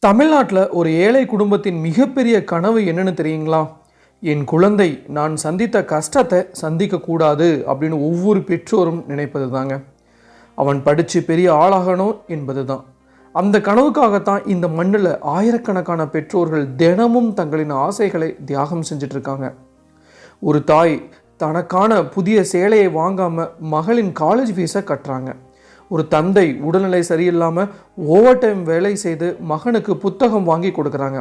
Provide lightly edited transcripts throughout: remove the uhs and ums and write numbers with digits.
தமிழ்நாட்டில் ஒரு ஏழை குடும்பத்தின் மிகப்பெரிய கனவு என்னன்னு தெரியுங்களா? என் குழந்தை நான் சந்தித்த கஷ்டத்தை சந்திக்கக்கூடாது அப்படின்னு ஒவ்வொரு பெற்றோரும் நினைப்பது தாங்க. அவன் படித்து பெரிய ஆளாகணும் என்பது தான். அந்த கனவுக்காகத்தான் இந்த மண்ணில் ஆயிரக்கணக்கான பெற்றோர்கள் தினமும் தங்களின் ஆசைகளை தியாகம் செஞ்சிட்ருக்காங்க. ஒரு தாய் தனக்கான புதிய சேலையை வாங்காமல் மகளின் காலேஜ் ஃபீஸை கட்டுறாங்க. ஒரு தந்தை உடல்நிலை சரியில்லாமல் ஓவர் டைம் வேலை செய்து மகனுக்கு புத்தகம் வாங்கி கொடுக்குறாங்க.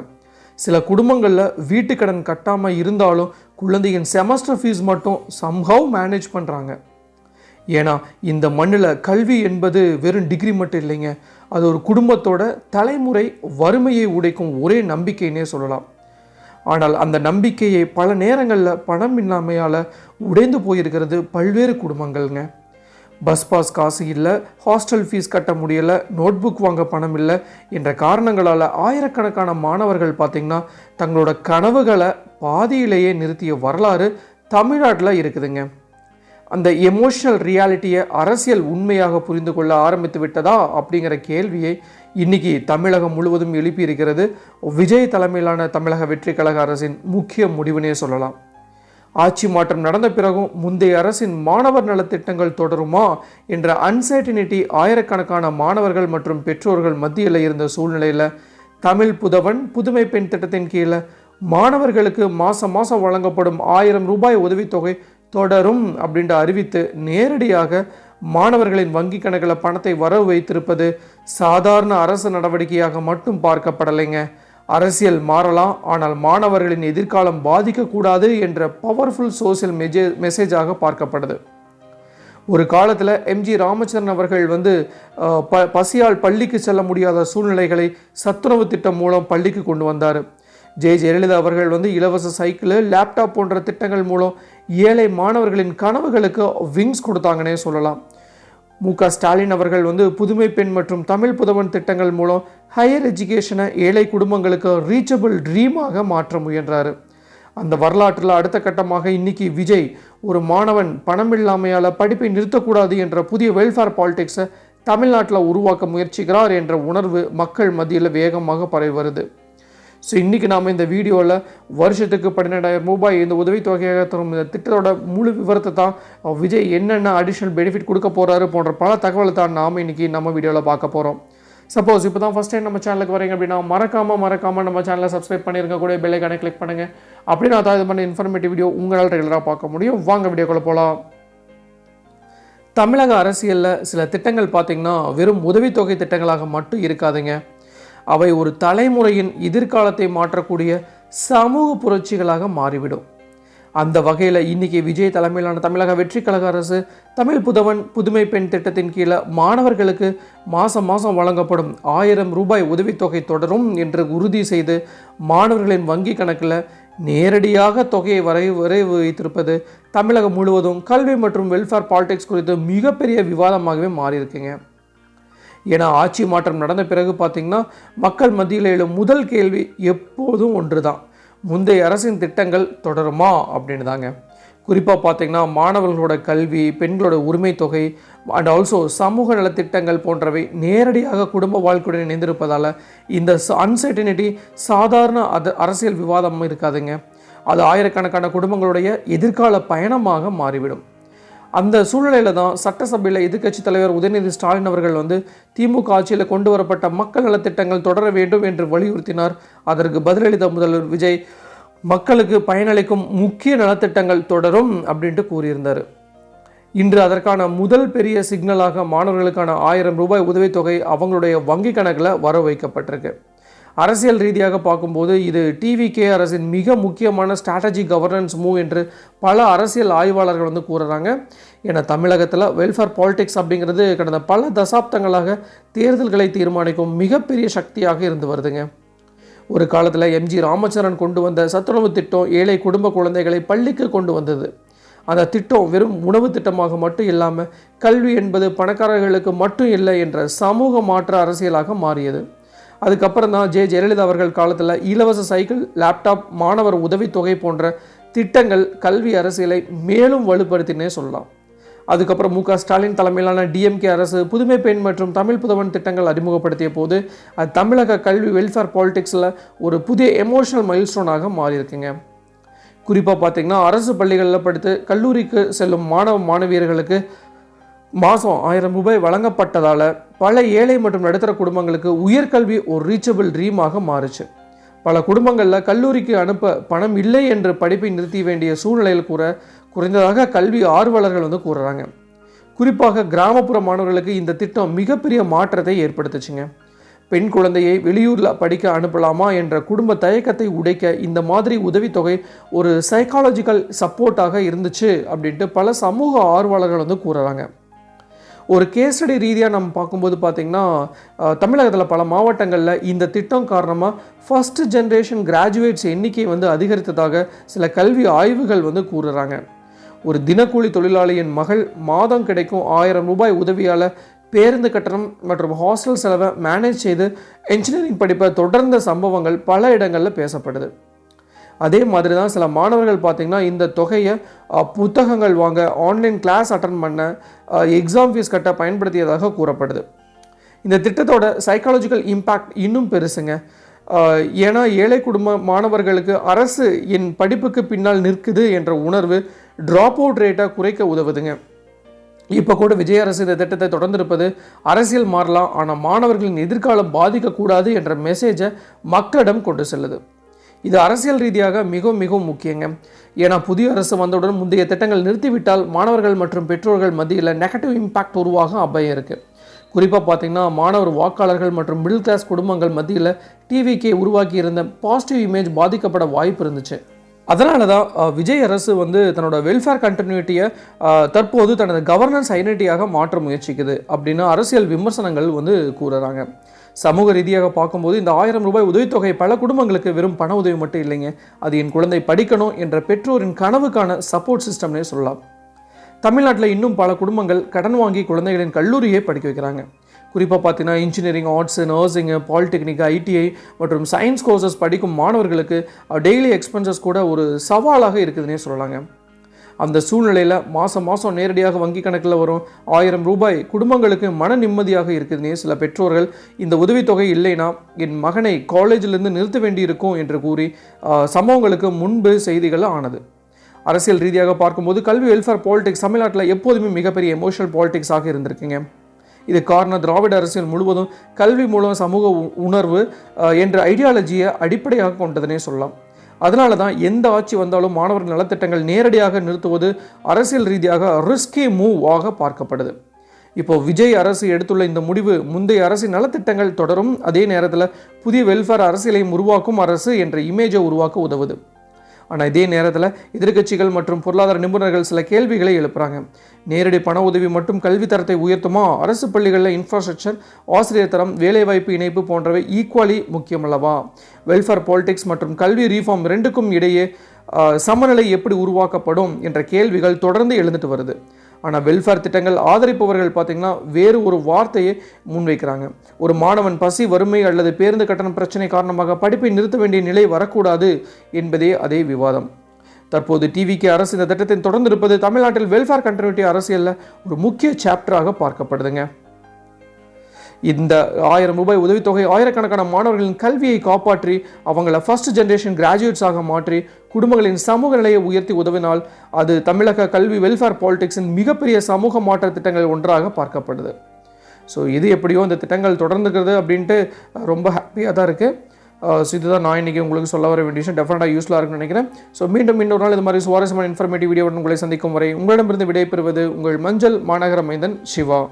சில குடும்பங்களில் வீட்டுக்கடன் கட்டாமல் இருந்தாலும் குழந்தையின் செமஸ்டர் ஃபீஸ் மட்டும் சம்ஹவ் மேனேஜ் பண்ணுறாங்க. ஏன்னா இந்த மண்ணில் கல்வி என்பது வெறும் டிகிரி மட்டும் இல்லைங்க, அது ஒரு குடும்பத்தோட தலைமுறை வறுமையை உடைக்கும் ஒரே நம்பிக்கைன்னே சொல்லலாம். ஆனால் அந்த நம்பிக்கையை பல நேரங்களில் பணம் இல்லாமையால் உடைந்து போயிருக்கிறது பல்வேறு குடும்பங்கள்ங்க. பஸ் பாஸ் காசு இல்லை, ஹாஸ்டல் ஃபீஸ் கட்ட முடியலை, நோட் புக் வாங்க பணம் இல்லை என்ற காரணங்களால் ஆயிரக்கணக்கான மாணவர்கள் பார்த்திங்கன்னா தங்களோட கனவுகளை பாதியிலேயே நிறுத்திய வரலாறு தமிழ்நாட்டில் இருக்குதுங்க. அந்த எமோஷனல் ரியாலிட்டியை அரசியல் உண்மையாக புரிந்து கொள்ள ஆரம்பித்து விட்டதா அப்படிங்கிற கேள்வியை இன்றைக்கி தமிழகம் முழுவதும் எழுப்பி இருக்கிறது விஜய் தலைமையிலான தமிழக வெற்றி கழக அரசின் முக்கிய முடிவுனே சொல்லலாம். ஆட்சி மாற்றம் நடந்த பிறகும் முந்தைய அரசின் மாணவர் நலத்திட்டங்கள் தொடருமா என்ற அன்சர்டினிட்டி ஆயிரக்கணக்கான மாணவர்கள் மற்றும் பெற்றோர்கள் மத்தியில் இருந்த சூழ்நிலையில் தமிழ் புதவன் புதுமை பெண் திட்டத்தின் கீழே மாணவர்களுக்கு மாதம் வழங்கப்படும் 1000 ரூபாய் உதவித்தொகை தொடரும் அப்படின்ட்டு அறிவித்து நேரடியாக மாணவர்களின் வங்கி கணக்கில் பணத்தை வரவு வைத்திருப்பது சாதாரண அரசு நடவடிக்கையாக மட்டும் பார்க்கப்படலைங்க. அரசியல் மாறலாம், ஆனால் மாணவர்களின் எதிர்காலம் பாதிக்கக்கூடாது என்ற பவர்ஃபுல் சோசியல் மெசேஜாக பார்க்கப்படுது. ஒரு காலத்தில் எம்ஜி ராமச்சந்திரன் அவர்கள் பசியால் பள்ளிக்கு செல்ல முடியாத சூழ்நிலைகளை சத்துணவு திட்டம் மூலம் பள்ளிக்கு கொண்டு வந்தார். ஜெயலலிதா அவர்கள் இலவச சைக்கிள், லேப்டாப் போன்ற திட்டங்கள் மூலம் ஏழை மாணவர்களின் கனவுகளுக்கு விங்ஸ் கொடுத்தாங்கன்னே சொல்லலாம். மு.க. ஸ்டாலின் அவர்கள் புதுமை பெண் மற்றும் தமிழ் புதவன் திட்டங்கள் மூலம் ஹையர் எஜுகேஷனை ஏழை குடும்பங்களுக்கு ரீச்சபிள் ட்ரீமாக மாற்ற முயன்றார். அந்த வரலாற்றில் அடுத்த கட்டமாக இன்னைக்கு விஜய் ஒரு மாணவன் பணம் இல்லாமையால் படிப்பை நிறுத்தக்கூடாது என்ற புதிய வெல்ஃபேர் பாலிடிக்ஸை தமிழ்நாட்டில் உருவாக்க முயற்சிக்கிறார் என்ற உணர்வு மக்கள் மத்தியில் வேகமாக பரவி வருது. ஸோ இன்றைக்கி நாம் இந்த வீடியோவில் வருஷத்துக்கு 12,000 ரூபாய் இந்த உதவித்தொகையாக தரும் இந்த திட்டத்தோட முழு விவரத்தை தான் விஜய் என்னென்ன அடிஷ்னல் பெனிஃபிட் கொடுக்க போகிறாரு போன்ற பல தகவலை தான் நாம் இன்றைக்கி நம்ம வீடியோவில் பார்க்க போகிறோம். சப்போஸ் இப்போ தான் ஃபஸ்ட் டைம் நம்ம சேனலுக்கு வரீங்க அப்படின்னா மறக்காமல் நம்ம சேனலை சப்ஸ்கிரைப் பண்ணியிருக்க கூட பெல் ஐகானை கிளிக் பண்ணுங்கள். அப்படின்னா தான் இது பண்ண இன்ஃபர்மேட்டிவ் வீடியோ உங்களால் ரெகுலராக பார்க்க முடியும். வாங்க வீடியோக்குள்ளே போகலாம். தமிழக அரசியலில் சில திட்டங்கள் பார்த்திங்கன்னா வெறும் உதவித்தொகை திட்டங்களாக மட்டும் இருக்காதுங்க. அவை ஒரு தலைமுறையின் எதிர்காலத்தை மாற்றக்கூடிய சமூக புரட்சிகளாக மாறிவிடும். அந்த வகையில் இன்றைக்கி விஜய் தலைமையிலான தமிழக வெற்றி கழக அரசு தமிழ் புதவன் புதுமை பெண் திட்டத்தின் கீழே மாணவர்களுக்கு மாதம் வழங்கப்படும் 1000 ரூபாய் உதவித்தொகை தொடரும் என்று உறுதி செய்து மாணவர்களின் வங்கி கணக்கில் நேரடியாக தொகையை வரைவு வைத்திருப்பது தமிழகம் முழுவதும் கல்வி மற்றும் வெல்ஃபேர் பாலிடிக்ஸ் குறித்து மிகப்பெரிய விவாதமாகவே மாறியிருக்குங்க. ஏன்னா ஆட்சி மாற்றம் நடந்த பிறகு பார்த்திங்கன்னா மக்கள் மத்தியில் எழும் முதல் கேள்வி எப்போதும் ஒன்று தான், முந்தைய அரசின் திட்டங்கள் தொடருமா அப்படின்னு தாங்க. குறிப்பாக பார்த்திங்கன்னா மாணவர்களோட கல்வி, பெண்களோட உரிமை தொகை அண்ட் ஆல்சோ சமூக நலத்திட்டங்கள் போன்றவை நேரடியாக குடும்ப வாழ்க்கையுடன் இணைந்திருப்பதால் இந்த அன்சர்டினிட்டி சாதாரண அரசியல் விவாதம் இருக்காதுங்க. அது ஆயிரக்கணக்கான குடும்பங்களுடைய எதிர்கால பயணமாக மாறிவிடும். அந்த சூழ்நிலையில் தான் சட்டசபையில் எதிர்க்கட்சி தலைவர் உதயநிதி ஸ்டாலின் அவர்கள் திமுக ஆட்சியில் கொண்டு வரப்பட்ட மக்கள் நலத்திட்டங்கள் தொடர வேண்டும் என்று வலியுறுத்தினார். அதற்கு பதிலளித்த முதல்வர் விஜய் மக்களுக்கு பயனளிக்கும் முக்கிய நலத்திட்டங்கள் தொடரும் அப்படின்ட்டு கூறியிருந்தார். இன்று அதற்கான முதல் பெரிய சிக்னலாக மாணவர்களுக்கான 1000 ரூபாய் உதவித்தொகை அவங்களுடைய வங்கி கணக்கில் வர வைக்கப்பட்டிருக்கு. அரசியல் ரீதியாக பார்க்கும்போது இது டிவிகே அரசின் மிக முக்கியமான ஸ்ட்ராட்டஜி கவர்னன்ஸ் மூவ் என்று பல அரசியல் ஆய்வாளர்கள் கூறுறாங்க. ஏன்னா தமிழகத்தில் வெல்ஃபேர் பாலிடிக்ஸ் அப்படிங்கிறது கடந்த பல தசாப்தங்களாக தேர்தல்களை தீர்மானிக்கும் மிகப்பெரிய சக்தியாக இருந்து வருதுங்க. ஒரு காலத்தில் எம்ஜி ராமச்சந்திரன் கொண்டு வந்த சத்துணவு திட்டம் ஏழை குடும்ப குழந்தைகளை பள்ளிக்கு கொண்டு வந்தது. அந்த திட்டம் வெறும் உணவு திட்டமாக மட்டும் இல்லாமல் கல்வி என்பது பணக்காரர்களுக்கு மட்டும் இல்லை என்ற சமூக மாற்ற அரசியலாக மாறியது. அதுக்கப்புறம் தான் ஜெயலலிதா அவர்கள் காலத்தில் இலவச சைக்கிள், லேப்டாப், மாணவர் உதவித்தொகை போன்ற திட்டங்கள் கல்வி அரசியலை மேலும் வலுப்படுத்தினே சொல்லலாம். அதுக்கப்புறம் மு.க.ஸ்டாலின் தலைமையிலான டிஎம்கே அரசு புதுமை பெண் மற்றும் தமிழ் புதவன் திட்டங்கள் அறிமுகப்படுத்திய போது அது தமிழக கல்வி வெல்ஃபேர் பாலிடிக்ஸில் ஒரு புதிய எமோஷனல் மைல்ஸ்டோனாக மாறியிருக்குங்க. குறிப்பாக பார்த்திங்கன்னா அரசு பள்ளிகளில் படித்து கல்லூரிக்கு செல்லும் மாணவியர்களுக்கு மாதம் 1000 ரூபாய் வழங்கப்பட்டதால் பல ஏழை மற்றும் நடுத்தர குடும்பங்களுக்கு உயர்கல்வி ஒரு ரீச்சபிள் ட்ரீமாக மாறுச்சு. பல குடும்பங்களில் கல்லூரிக்கு அனுப்ப பணம் இல்லை என்று படிப்பை நிறுத்தி வேண்டிய சூழ்நிலையில் கூட குறைந்ததாக கல்வி ஆர்வலர்கள் கூறுறாங்க. குறிப்பாக கிராமப்புற மாணவர்களுக்கு இந்த திட்டம் மிகப்பெரிய மாற்றத்தை ஏற்படுத்துச்சுங்க. பெண் குழந்தையை வெளியூரில் படிக்க அனுப்பலாமா என்ற குடும்ப தயக்கத்தை உடைக்க இந்த மாதிரி உதவித்தொகை ஒரு சைக்காலஜிக்கல் சப்போர்ட்டாக இருந்துச்சு அப்படின்ட்டு பல சமூக ஆர்வலர்கள் கூறுறாங்க. ஒரு கேஸ் ஸ்டடி ரீதியாக நம்ம பார்க்கும்போது பார்த்திங்கன்னா தமிழகத்தில் பல மாவட்டங்களில் இந்த திட்டம் காரணமாக ஃபஸ்ட் ஜென்ரேஷன் கிராஜுவேட்ஸ் எண்ணிக்கை அதிகரித்ததாக சில கல்வி ஆய்வுகள் கூறுறாங்க. ஒரு தினக்கூலி தொழிலாளியின் மகள் மாதம் கிடைக்கும் 1000 ரூபாய் உதவியால் பேருந்து கட்டணம் மற்றும் ஹாஸ்டல் செலவை மேனேஜ் செய்து என்ஜினியரிங் படிப்பை தொடர்ந்த சம்பவங்கள் பல இடங்களில் பேசப்படுது. அதே மாதிரி தான் சில மாணவர்கள் பார்த்திங்கன்னா இந்த தொகையை புத்தகங்கள் வாங்க, ஆன்லைன் கிளாஸ் அட்டன் பண்ண, எக்ஸாம் ஃபீஸ் கட்ட பயன்படுத்தியதாக கூறப்படுது. இந்த திட்டத்தோட சைக்காலஜிக்கல் இம்பேக்ட் இன்னும் பெருசுங்க. ஏன்னா ஏழை குடும்ப மாணவர்களுக்கு அரசு என் படிப்புக்கு பின்னால் நிற்குது என்ற உணர்வு ட்ராப் அவுட் ரேட்டை குறைக்க உதவுதுங்க. இப்போ கூட விஜய் அரசு இந்த திட்டத்தை தொடர்ந்திருப்பது அரசியல் மாறலாம், ஆனால் மாணவர்களின் எதிர்காலம் பாதிக்கக்கூடாது என்ற மெசேஜை மக்களிடம் கொண்டு செல்லுது. இது அரசியல் ரீதியாக மிகவும் முக்கியங்க. ஏன்னா புதிய அரசு வந்தவுடன் முந்தைய திட்டங்கள் நிறுத்திவிட்டால் மாணவர்கள் மற்றும் பெற்றோர்கள் மத்தியில் நெகட்டிவ் இம்பேக்ட் உருவாக அபாயம் இருக்குது. குறிப்பாக பார்த்திங்கன்னா மாணவர் வாக்காளர்கள் மற்றும் மிடில் கிளாஸ் குடும்பங்கள் மத்தியில் டிவிகே உருவாக்கி இருந்த பாசிட்டிவ் இமேஜ் பாதிக்கப்பட வாய்ப்பு இருந்துச்சு. அதனால தான் விஜய் அரசு தன்னோட வெல்ஃபேர் கண்டினியூட்டியை தற்போது தனது கவர்னன்ஸ் ஐடென்டிட்டியாக மாற்ற முயற்சிக்குது அப்படின்னு அரசியல் விமர்சனங்கள் கூறுறாங்க. சமூக ரீதியாக பார்க்கும்போது இந்த 1000 ரூபாய் உதவித்தொகை பல குடும்பங்களுக்கு வெறும் பண உதவி மட்டும் இல்லைங்க, அது என் குழந்தை படிக்கணும் என்ற பெற்றோரின் கனவுக்கான சப்போர்ட் சிஸ்டம்னே சொல்லலாம். தமிழ்நாட்டில் இன்னும் பல குடும்பங்கள் கடன் வாங்கி குழந்தைகளின் கல்லூரியை படிக்க வைக்கிறாங்க. குறிப்பாக பார்த்தீங்கன்னா engineering, arts, nursing, polytechnic, ITI மற்றும் சயின்ஸ் கோர்சஸ் படிக்கும் மாணவர்களுக்கு டெய்லி எக்ஸ்பென்சஸ் கூட ஒரு சவாலாக இருக்குதுன்னே சொல்லலாங்க. அந்த சூழ்நிலையில் மாதம் நேரடியாக வங்கி கணக்கில் வரும் 1000 ரூபாய் குடும்பங்களுக்கு மன நிம்மதியாக இருக்குதுன்னே சில பெற்றோர்கள் இந்த உதவித்தொகை இல்லைன்னா என் மகனை காலேஜிலிருந்து நிறுத்த வேண்டியிருக்கும் என்று கூறி சம்பவங்களுக்கு முன்பு செய்திகள் ஆனது. அரசியல் ரீதியாக பார்க்கும்போது கல்வி வெல்ஃபேர் பாலிடிக்ஸ் தமிழ்நாட்டில் எப்போதுமே மிகப்பெரிய எமோஷனல் பாலிடிக்ஸாக இருந்திருக்குங்க. இது காரணம் திராவிட அரசியல் முழுவதும் கல்வி மூலம் சமூக உணர்வு என்ற ஐடியாலஜியை அடிப்படையாக கொண்டதுனே சொல்லலாம். அதனால தான் எந்த ஆட்சி வந்தாலும் மாணவர்கள் நலத்திட்டங்கள் நேரடியாக நிறுத்துவது அரசியல் ரீதியாக ரிஸ்கி மூவ் ஆக பார்க்கப்படுது. இப்போ விஜய் அரசு எடுத்துள்ள இந்த முடிவு முந்தைய அரசின் நலத்திட்டங்கள் தொடரும், அதே நேரத்தில் புதிய வெல்ஃபேர் அரசியலையும் உருவாக்கும் அரசு என்ற இமேஜை உருவாக்க உதவுது. ஆனால் இதே நேரத்தில் எதிர்க்கட்சிகள் மற்றும் பொருளாதார நிபுணர்கள் சில கேள்விகளை எழுப்புறாங்க. நேரடி பண உதவி மட்டும் கல்வி தரத்தை உயர்த்துமா? அரசு பள்ளிகளில் இன்ஃப்ராஸ்ட்ரக்சர், ஆசிரியர் தரம், வேலைவாய்ப்பு இணைப்பு போன்றவை ஈக்குவலி முக்கியமல்லவா? வெல்ஃபேர் பாலிடிக்ஸ் மற்றும் கல்வி ரீஃபார்ம் ரெண்டுக்கும் இடையே சமநிலை எப்படி உருவாக்கப்படும் என்ற கேள்விகள் தொடர்ந்து எழுந்துட்டு வருது. ஆனால் வெல்ஃபேர் திட்டங்கள் ஆதரிப்பவர்கள் பார்த்திங்கன்னா வேறு ஒரு வார்த்தையை முன்வைக்கிறாங்க. ஒரு மாணவன் பசி, வறுமை அல்லது பேருந்து கட்டண பிரச்சனை காரணமாக படிப்பை நிறுத்த வேண்டிய நிலை வரக்கூடாது என்பதே அதே விவாதம். தற்போது டிவிகே அரசு இந்த திட்டத்தை தொடர்ந்து இருப்பது தமிழ்நாட்டில் வெல்ஃபேர் கண்டினியூட்டி அரசியலில் ஒரு முக்கிய சாப்டராக பார்க்கப்படுதுங்க. இந்த 1000 ரூபாய் உதவித்தொகை ஆயிரக்கணக்கான மாணவர்களின் கல்வியை காப்பாற்றி அவங்கள ஃபர்ஸ்ட் ஜென்ரேஷன் கிராஜுவேட்ஸாக மாற்றி குடும்பங்களின் சமூக நிலையை உயர்த்தி உதவினால் அது தமிழக கல்வி வெல்ஃபேர் பாலிடிக்ஸின் மிகப்பெரிய சமூக மாற்ற திட்டங்கள் ஒன்றாக பார்க்கப்படுது. ஸோ இது எப்படியோ இந்த திட்டங்கள் தொடர்ந்துக்கிறது அப்படின்ட்டு ரொம்ப ஹாப்பியாக தான் இருக்குது. ஸோ இதுதான் நான் இன்றைக்கி உங்களுக்கு சொல்ல வர வேண்டிய விஷயம். டெஃபினட்டாக யூஸ்ஃபுல்லாக இருக்குன்னு நினைக்கிறேன். ஸோ மீண்டும் இன்னொரு நாள் இது மாதிரி சுவாரஸ்யமான இன்ஃபர்மேட்டிவ் வீடியோவுடன் உங்களை சந்திக்கும் வரை உங்களிடமிருந்து விடைபெறுவது உங்கள் மஞ்சள் மாநகர மைந்தன் சிவா.